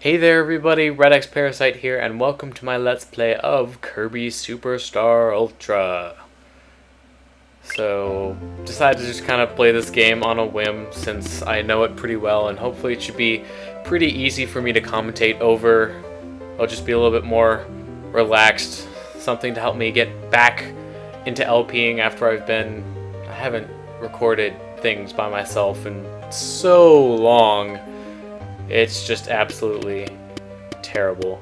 Hey there everybody, redxparasite here, and welcome to my Let's Play of Kirby Super Star Ultra. So, decided to just kind of play this game on a whim since I know it pretty well, and hopefully it should be pretty easy for me to commentate over. I'll just be a little bit more relaxed, something to help me get back into LPing after I haven't recorded things by myself in so long. It's just absolutely terrible.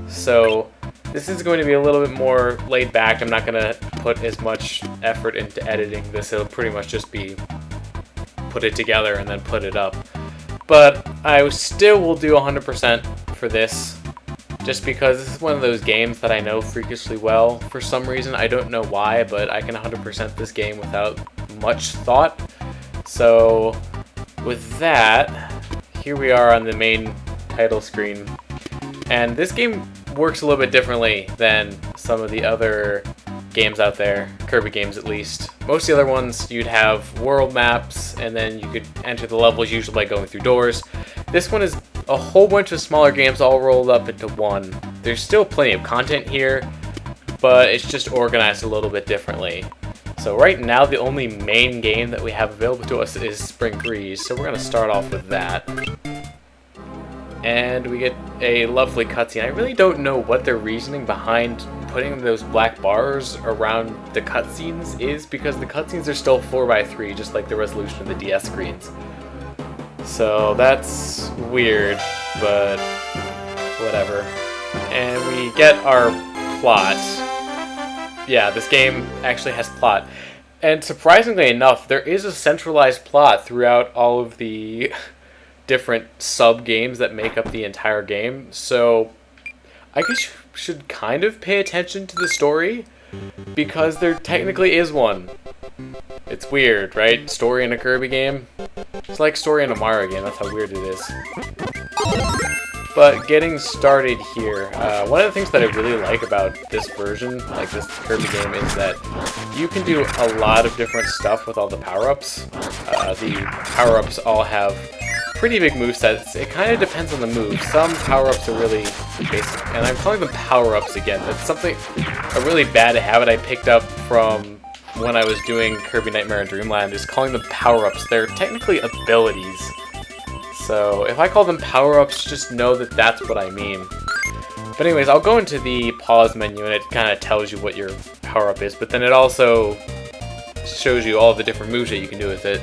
So this is going to be a little bit more laid back. I'm not going to put as much effort into editing this. It'll pretty much just be put it together and then put it up. But I still will do 100% for this, just because this is one of those games that I know freakishly well. For some reason, I don't know why, but I can 100% this game without much thought. So with that, here we are on the main title screen, and this game works a little bit differently than some of the other games out there, Kirby games at least. Most of the other ones, you'd have world maps, and then you could enter the levels usually by going through doors. This one is a whole bunch of smaller games all rolled up into one. There's still plenty of content here, but it's just organized a little bit differently. So right now, the only main game that we have available to us is Spring Breeze, so we're going to start off with that. And we get a lovely cutscene. I really don't know what their reasoning behind putting those black bars around the cutscenes is, because the cutscenes are still 4:3, just like the resolution of the DS screens. So that's weird, but whatever. And we get our plot. Yeah, this game actually has plot. And surprisingly enough, there is a centralized plot throughout all of the different sub-games that make up the entire game. So I guess you should kind of pay attention to the story, because there technically is one. It's weird, right? Story in a Kirby game? It's like story in a Mario game, that's how weird it is. But getting started here, one of the things that I really like about this version, like this Kirby game, is that you can do a lot of different stuff with all the power-ups. The power-ups all have pretty big movesets. It kind of depends on the move. Some power-ups are really basic, and I'm calling them power-ups again. That's something, a really bad habit I picked up from when I was doing Kirby Nightmare in Dreamland, is calling them power-ups. They're technically abilities. So if I call them power-ups, just know that that's what I mean. But anyways, I'll go into the pause menu and it kind of tells you what your power-up is, but then it also shows you all the different moves that you can do with it.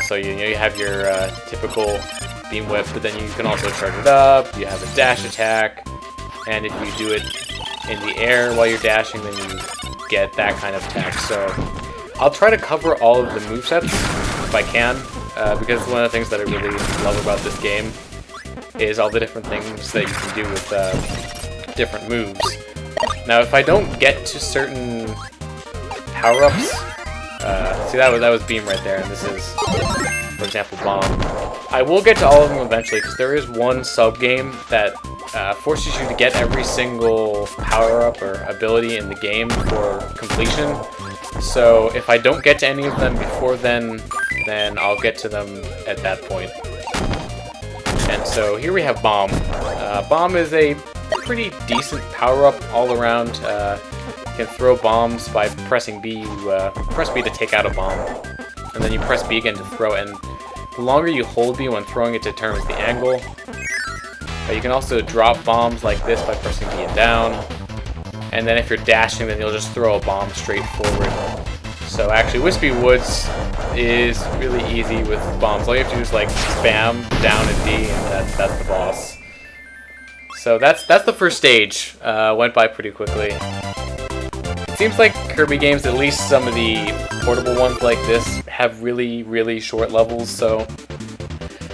So you have your typical beam whip, but then you can also charge it up, you have a dash attack, and if you do it in the air while you're dashing, then you get that kind of attack. So I'll try to cover all of the movesets if I can. Because one of the things that I really love about this game is all the different things that you can do with different moves. Now, if I don't get to certain power-ups, see that was beam right there, and this is, for example, bomb. I will get to all of them eventually, because there is one sub-game that forces you to get every single power-up or ability in the game for completion. So if I don't get to any of them before then I'll get to them at that point. And so here we have Bomb. Bomb is a pretty decent power-up all around. You can throw bombs by pressing B. You press B to take out a bomb, and then you press B again to throw it. And the longer you hold B when throwing, it determines the angle. But you can also drop bombs like this by pressing B and down. And then if you're dashing, then you'll just throw a bomb straight forward. So actually, Wispy Woods is really easy with bombs. All you have to do is like spam down and D, and that's the boss. So that's the first stage. Went by pretty quickly. It seems like Kirby games, at least some of the portable ones like this, have really, really short levels. So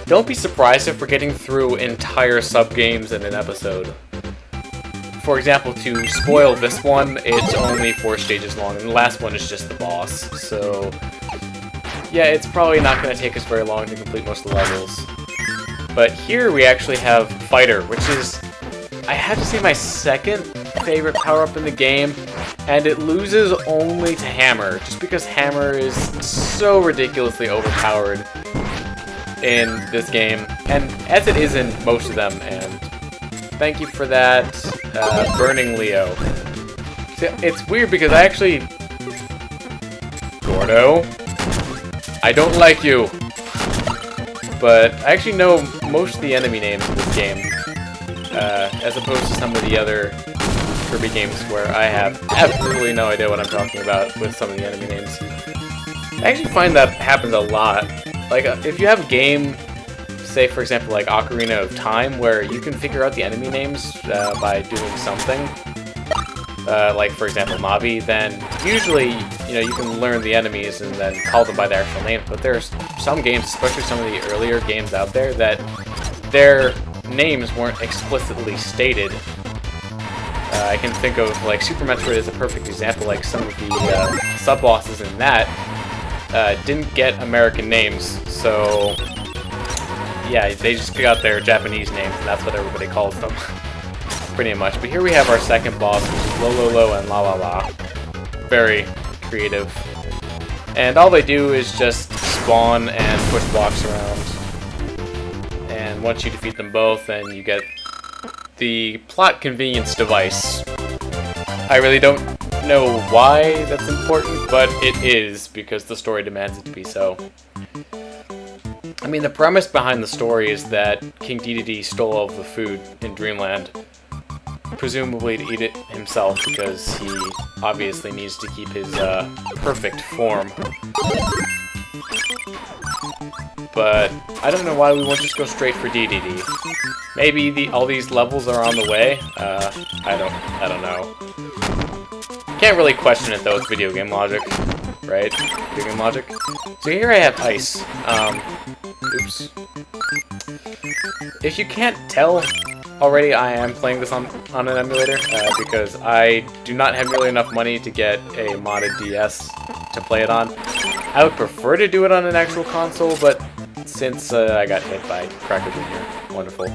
don't be surprised if we're getting through entire sub-games in an episode. For example, to spoil this one, it's only 4 stages long, and the last one is just the boss. So yeah, it's probably not going to take us very long to complete most of the levels. But here we actually have Fighter, which is, I have to say, my second favorite power-up in the game, and it loses only to Hammer, just because Hammer is so ridiculously overpowered. in this game, and as it is in most of them, and thank you for that, Burning Leo. See, it's weird because I actually... Gordo, I don't like you. But I actually know most of the enemy names in this game, as opposed to some of the other Kirby games where I have absolutely no idea what I'm talking about with some of the enemy names. I actually find that happens a lot. Like, if you have a game, say for example like Ocarina of Time, where you can figure out the enemy names by doing something, like for example Navi, then usually you can learn the enemies and then call them by their actual names. But there's some games, especially some of the earlier games out there, that their names weren't explicitly stated. I can think of like Super Metroid is a perfect example. Like some of the sub-bosses in that didn't get American names, so yeah, they just got their Japanese names, and that's what everybody calls them. Pretty much. But here we have our second boss, which is Lo Lo Lo and La La La. Very creative. And all they do is just spawn and push blocks around. And once you defeat them both, then you get the plot convenience device. I really don't know why that's important, but it is, because the story demands it to be so. I mean, the premise behind the story is that King Dedede stole all of the food in Dreamland, presumably to eat it himself, because he obviously needs to keep his perfect form. But I don't know why we won't just go straight for Dedede. Maybe all these levels are on the way. I don't know. Can't really question it though. It's video game logic, right? Video game logic. So here I have ice. Oops. If you can't tell already, I am playing this on an emulator because I do not have nearly enough money to get a modded DS to play it on. I would prefer to do it on an actual console, but since I got hit by Cracker Jr., wonderful.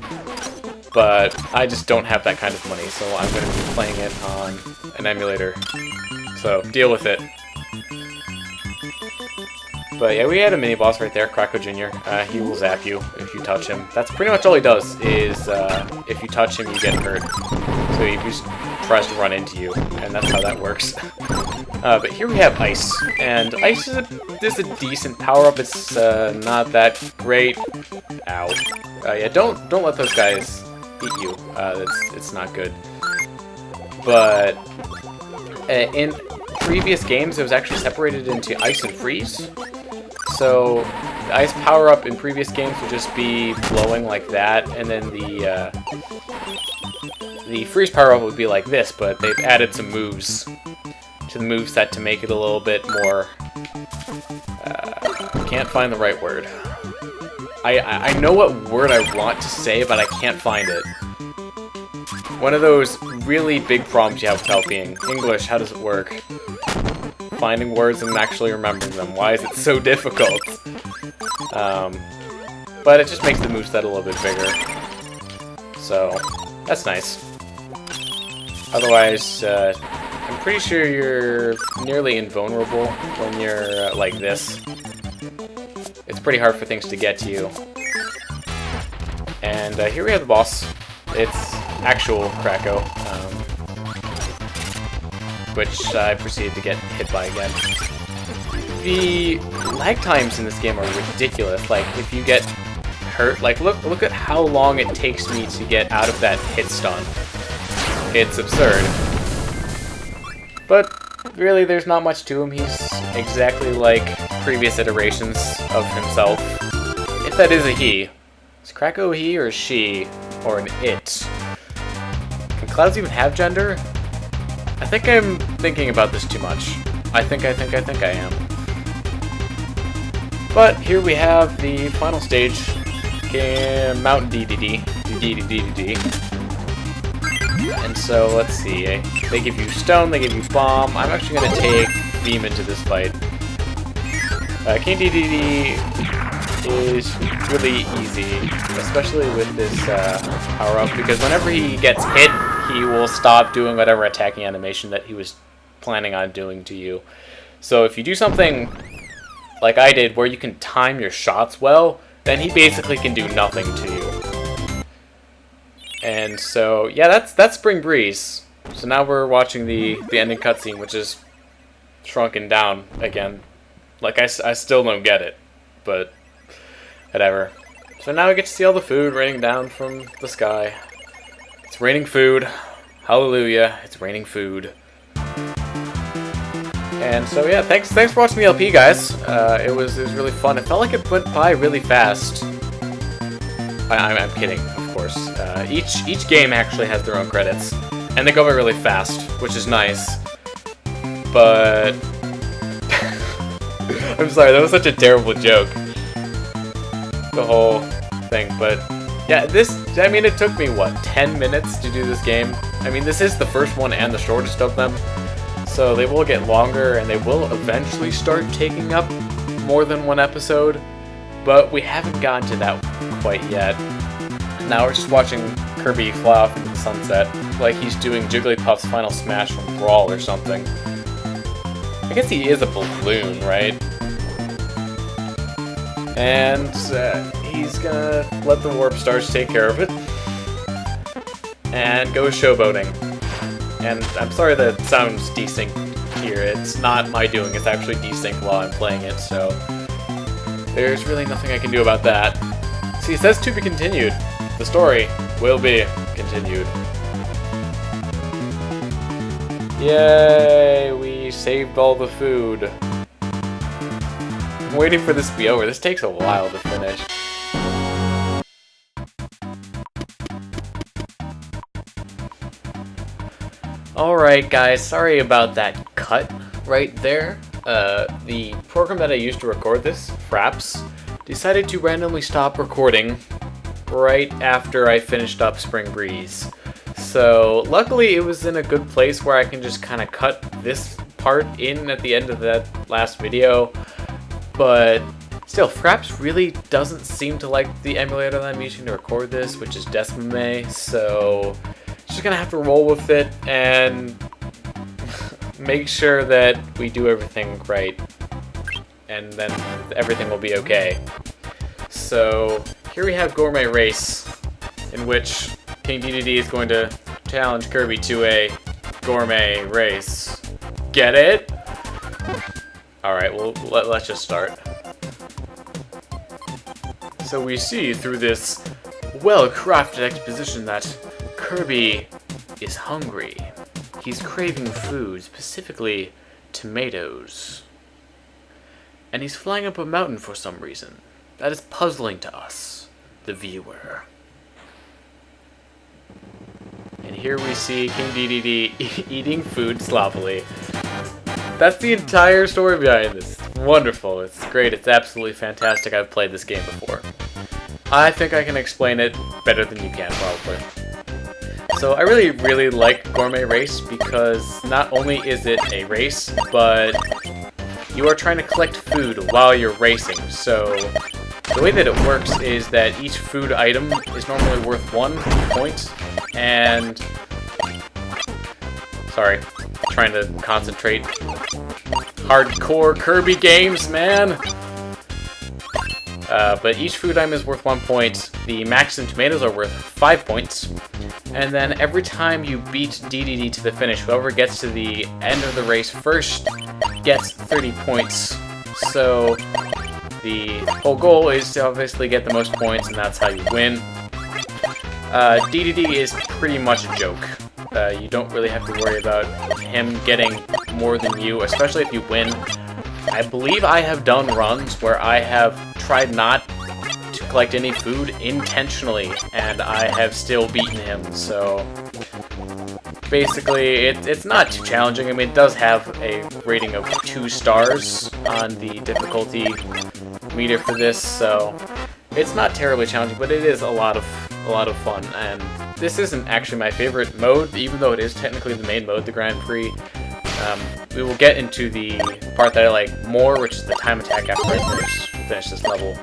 But I just don't have that kind of money, so I'm going to be playing it on an emulator. So deal with it. But yeah, we had a mini boss right there, Krako Jr. He will zap you if you touch him. That's pretty much all he does, is if you touch him, you get hurt. So he just tries to run into you, and that's how that works. But here we have ice, and ice is a decent power-up. It's not that great. Ow. Yeah, don't let those guys eat you. It's not good. But in previous games, it was actually separated into ice and freeze. So the ice power-up in previous games would just be blowing like that, and then the freeze power-up would be like this, but they've added some moves to the moveset to make it a little bit more... can't find the right word. I know what word I want to say, but I can't find it. One of those really big problems you have with helping. English, how does it work? Finding words and actually remembering them. Why is it so difficult? But it just makes the moveset a little bit bigger. So, that's nice. Otherwise, I'm pretty sure you're nearly invulnerable when you're like this. It's pretty hard for things to get to you. And here we have the boss. It's actual Krako, which I proceeded to get hit by again. The lag times in this game are ridiculous. Like, if you get hurt, like, look at how long it takes me to get out of that hit stun. It's absurd. But really, there's not much to him. He's exactly like previous iterations of himself. If that is a he. Is Krako a he or a she? Or an it? Can clouds even have gender? I think I'm thinking about this too much. I think I am. But here we have the final stage. Mount Dedede. And so, let's see. They give you stone, they give you bomb. I'm actually going to take beam into this fight. King Dedede is really easy, especially with this power-up, because whenever he gets hit, he will stop doing whatever attacking animation that he was planning on doing to you. So if you do something like I did, where you can time your shots well, then he basically can do nothing to you. And so, yeah, that's Spring Breeze. So now we're watching the ending cutscene, which is shrunken down again. Like, I still don't get it, but whatever. So now we get to see all the food raining down from the sky. It's raining food. Hallelujah, it's raining food. And so yeah, thanks for watching the LP, guys. It was really fun. It felt like it went by really fast. I'm kidding, of course. Each game actually has their own credits, and they go by really fast, which is nice. But I'm sorry, that was such a terrible joke. The whole thing, but yeah, I mean, it took me, what, 10 minutes to do this game? I mean, this is the first one and the shortest of them, so they will get longer, and they will eventually start taking up more than one episode, but we haven't gotten to that quite yet. Now we're just watching Kirby fly off into the sunset, like he's doing Jigglypuff's final smash from Brawl or something. I guess he is a balloon, right? And he's gonna let the Warp Stars take care of it and go showboating. And I'm sorry that it sounds desynced here. It's not my doing, it's actually desynced while I'm playing it, so there's really nothing I can do about that. See, it says to be continued. The story will be continued. Yay, we saved all the food. I'm waiting for this to be over. This takes a while to finish. Alright guys, sorry about that cut right there. The program that I used to record this, Fraps, decided to randomly stop recording right after I finished up Spring Breeze. So luckily it was in a good place where I can just kind of cut this part in at the end of that last video. But still, Fraps really doesn't seem to like the emulator that I'm using to record this, which is Decimame, so just gonna have to roll with it and make sure that we do everything right, and then everything will be okay. So here we have Gourmet Race, in which King DDD is going to challenge Kirby to a Gourmet Race. Get it? Alright, well, let's just start. So we see through this well-crafted exposition that Kirby is hungry. He's craving food, specifically tomatoes. And he's flying up a mountain for some reason. That is puzzling to us, the viewer. And here we see King DDD eating food sloppily. That's the entire story behind this. It's wonderful. It's great. It's absolutely fantastic. I've played this game before. I think I can explain it better than you can, probably. So I really like Gourmet Race because not only is it a race, but you are trying to collect food while you're racing. So the way that it works is that each food item is normally worth 1 point, and sorry, trying to concentrate. Hardcore Kirby games, man! But each food item is worth 1 point. The max in tomatoes are worth 5 points. And then every time you beat DDD to the finish, whoever gets to the end of the race first gets 30 points. So the whole goal is to obviously get the most points, and that's how you win. DDD is pretty much a joke. You don't really have to worry about him getting more than you, especially if you win. I believe I have done runs where I have tried not to collect any food intentionally, and I have still beaten him, so basically it's not too challenging. I mean, it does have a rating of 2 stars on the difficulty meter for this, so it's not terribly challenging, but it is a lot of fun. And this isn't actually my favorite mode, even though it is technically the main mode, the Grand Prix. We will get into the part that I like more, which is the time attack after I finish this level.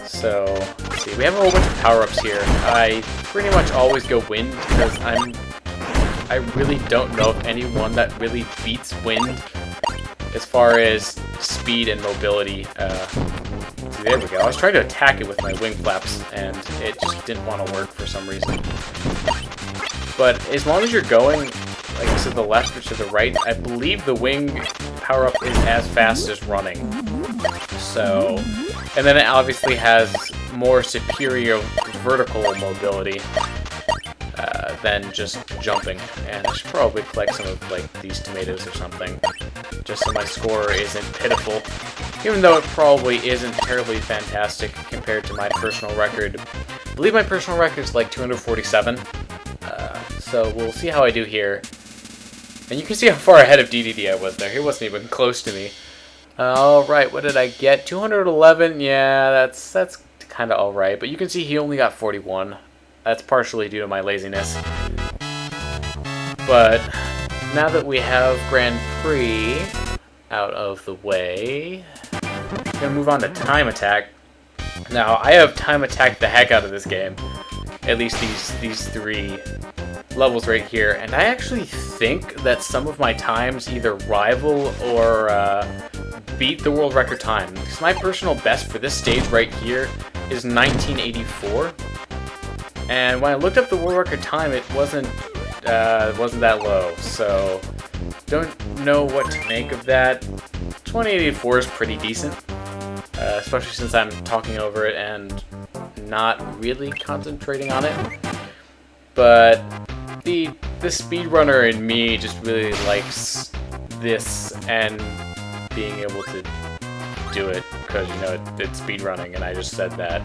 So, let's see, we have a whole bunch of power-ups here. I pretty much always go wind, because I really don't know of anyone that really beats wind as far as speed and mobility. See, there we go. I was trying to attack it with my wing flaps, and it just didn't want to work for some reason. But as long as you're going, like, to the left or to the right, I believe the wing power-up is as fast as running. So, and then it obviously has more superior vertical mobility than just jumping. And I should probably collect some of, like, these tomatoes or something, just so my score isn't pitiful. Even though it probably isn't terribly fantastic compared to my personal record. I believe my personal record is like 247. So we'll see how I do here. And you can see how far ahead of DDD I was there. He wasn't even close to me. Alright, what did I get? 211? Yeah, that's kind of alright. But you can see he only got 41. That's partially due to my laziness. But now that we have Grand Prix out of the way, I'm going to move on to Time Attack. Now, I have Time Attacked the heck out of this game. At least these three levels right here. And I actually think that some of my times either rival or beat the world record time. Because my personal best for this stage right here is 1984. And when I looked up the world record time, it wasn't that low. So, don't know what to make of that. 2084 is pretty decent. Especially since I'm talking over it and not really concentrating on it. But the speedrunner in me just really likes this and being able to do it because, you know, it's speedrunning, and I just said that.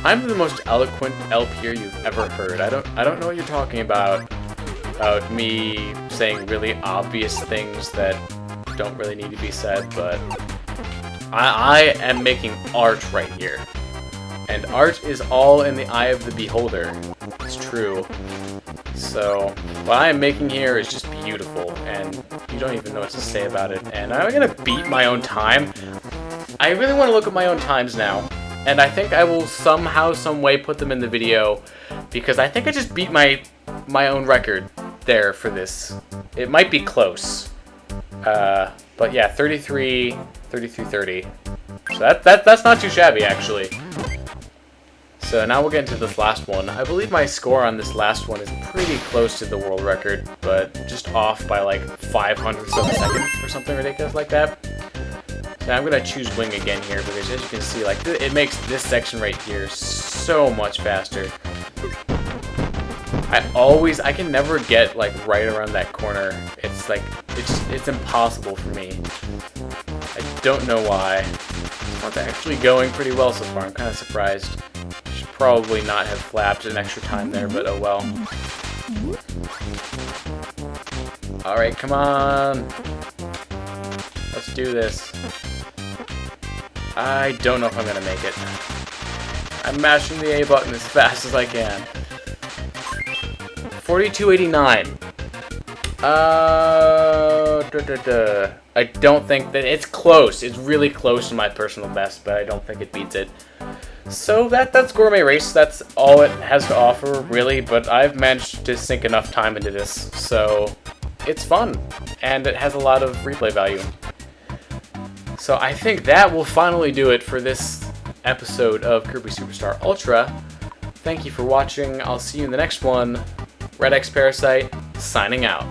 I'm the most eloquent LPer you've ever heard. I don't know what you're talking about me saying really obvious things that don't really need to be said, but I am making art right here. And art is all in the eye of the beholder. It's true. So, what I am making here is just beautiful, and you don't even know what to say about it. And I'm gonna beat my own time. I really want to look at my own times now. And I think I will somehow, some way put them in the video, because I think I just beat my own record there for this. It might be close. But yeah, 33:30. So that's not too shabby, actually. So now we'll get into this last one. I believe my score on this last one is pretty close to the world record, but just off by like 500 of a second or something ridiculous like that. So I'm gonna choose wing again here because, as you can see, like it makes this section right here so much faster. I can never get like right around that corner. It's like it's impossible for me. I don't know why. It's actually going pretty well so far. I'm kind of surprised. Should probably not have flapped an extra time there, but oh well. Alright, come on. Let's do this. I don't know if I'm gonna make it. I'm mashing the A button as fast as I can. 4289. I don't think that it's close. It's really close to my personal best, but I don't think it beats it. So that's Gourmet Race. That's all it has to offer, really. But I've managed to sink enough time into this, so it's fun, and it has a lot of replay value. So I think that will finally do it for this episode of Kirby Super Star Ultra. Thank you for watching. I'll see you in the next one. redxparasite, signing out.